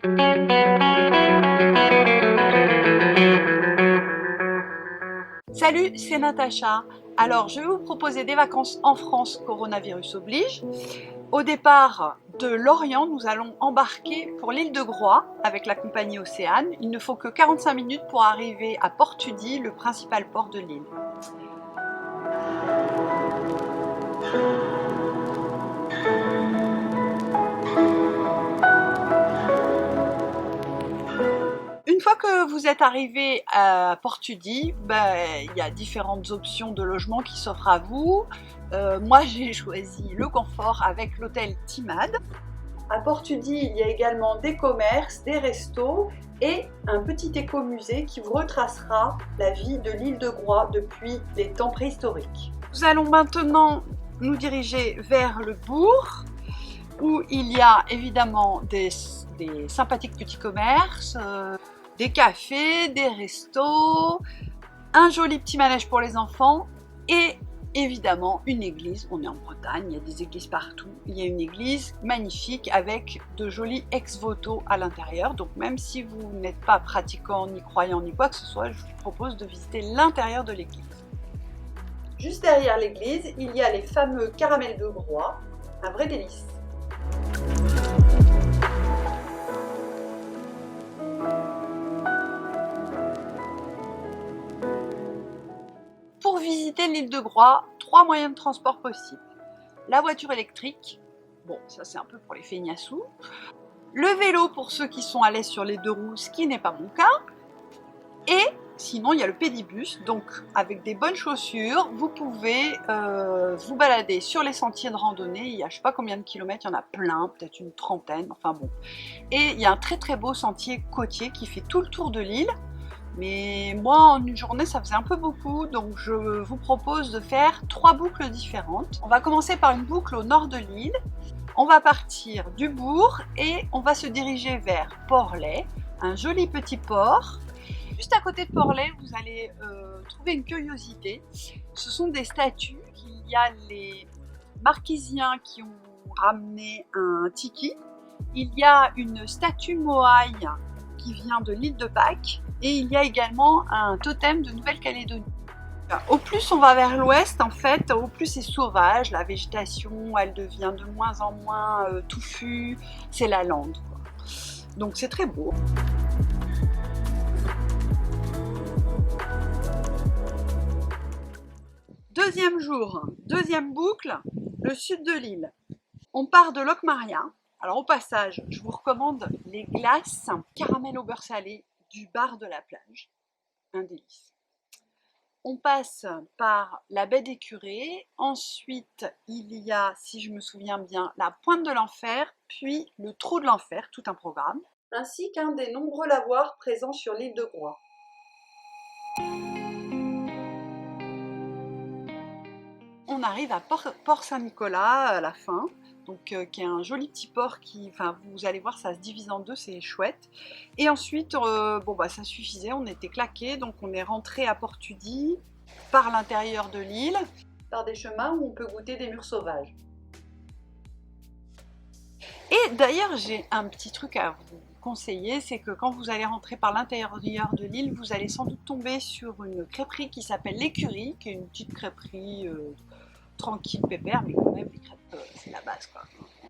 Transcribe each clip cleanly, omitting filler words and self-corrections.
Salut, c'est Natacha. Alors, je vais vous proposer des vacances en France, coronavirus oblige. Au départ de Lorient, nous allons embarquer pour l'île de Groix avec la compagnie Océane. Il ne faut que 45 minutes pour arriver à Port-Tudy, le principal port de l'île. Une fois que vous êtes arrivé à Port-Tudy, il y a différentes options de logement qui s'offrent à vous. Moi, j'ai choisi le confort avec l'hôtel Timad. À Port-Tudy, il y a également des commerces, des restos et un petit écomusée qui vous retracera la vie de l'île de Groix depuis les temps préhistoriques. Nous allons maintenant nous diriger vers le bourg, où il y a évidemment des sympathiques petits commerces, des cafés, des restos, un joli petit manège pour les enfants et évidemment une église. On est en Bretagne, il y a des églises partout. Il y a une église magnifique avec de jolis ex-voto à l'intérieur. Donc même si vous n'êtes pas pratiquant, ni croyant, ni quoi que ce soit, je vous propose de visiter l'intérieur de l'église. Juste derrière l'église, il y a les fameux caramels de Groix, un vrai délice. Pour visiter l'île de Groix, 3 moyens de transport possibles. La voiture électrique, bon ça c'est un peu pour les feignasous. Le vélo pour ceux qui sont à l'aise sur les 2 roues, ce qui n'est pas mon cas. Et sinon il y a le pédibus, donc avec des bonnes chaussures, vous pouvez vous balader sur les sentiers de randonnée. Il y a je sais pas combien de kilomètres, il y en a plein, peut-être une trentaine, enfin bon. Et il y a un très beau sentier côtier qui fait tout le tour de l'île. Mais moi, en une journée, ça faisait un peu beaucoup, donc je vous propose de faire 3 boucles différentes. On va commencer par une boucle au nord de l'île. On va partir du bourg et on va se diriger vers Port-Laye, un joli petit port. Juste à côté de Port-Laye, vous allez trouver une curiosité. Ce sont des statues. Il y a les Marquisiens qui ont ramené un tiki. Il y a une statue Moai qui vient de l'île de Pâques. Et il y a également un totem de Nouvelle-Calédonie. Au plus on va vers l'ouest, en fait, au plus c'est sauvage, la végétation, elle devient de moins en moins touffue, c'est la lande, quoi. Donc c'est très beau. Deuxième jour, deuxième boucle, le sud de l'île. On part de Locmaria. Alors au passage, je vous recommande les glaces caramel au beurre salé du bar de la plage, un délice. On passe par la baie des Curés, ensuite il y a, si je me souviens bien, la pointe de l'enfer, puis le trou de l'enfer, tout un programme, ainsi qu'un des nombreux lavoirs présents sur l'île de Groix. On arrive à Port-Saint-Nicolas à la fin. Donc, qui est un joli petit port qui, vous allez voir, ça se divise en deux, c'est chouette. Et ensuite, ça suffisait, on était claqués, donc on est rentré à Port-Tudy par l'intérieur de l'île, par des chemins où on peut goûter des mûres sauvages. Et d'ailleurs, j'ai un petit truc à vous conseiller, c'est que quand vous allez rentrer par l'intérieur de l'île, vous allez sans doute tomber sur une crêperie qui s'appelle l'Écurie, qui est une petite crêperie tranquille, pépère, mais quand même, les crêpes, c'est la base, quoi.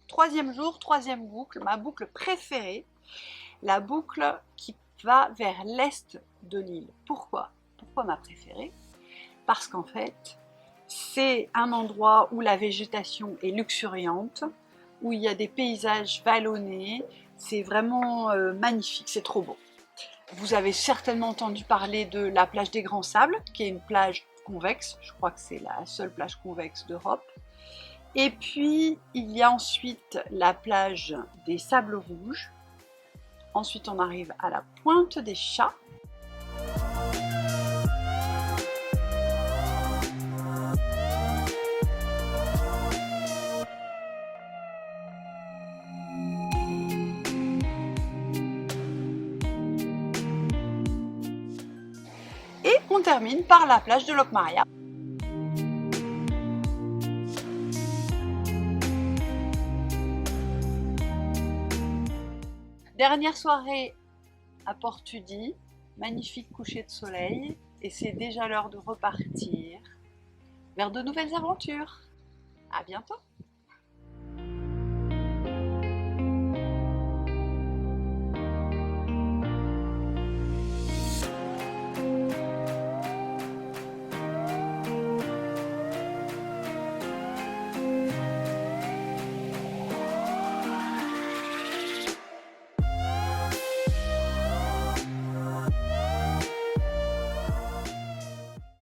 Troisième jour, troisième boucle, ma boucle préférée, la boucle qui va vers l'est de l'île. Pourquoi? Pourquoi ma préférée? Parce qu'en fait, c'est un endroit où la végétation est luxuriante, où il y a des paysages vallonnés, c'est vraiment magnifique, c'est trop beau. Vous avez certainement entendu parler de la plage des Grands Sables, qui est une plage convexe, je crois que c'est la seule plage convexe d'Europe. Et puis il y a ensuite la plage des Sables Rouges. Ensuite on arrive à la pointe des Chats. Et on termine par la plage de Locmaria. Dernière soirée à Portudi, magnifique coucher de soleil, et c'est déjà l'heure de repartir vers de nouvelles aventures. À bientôt!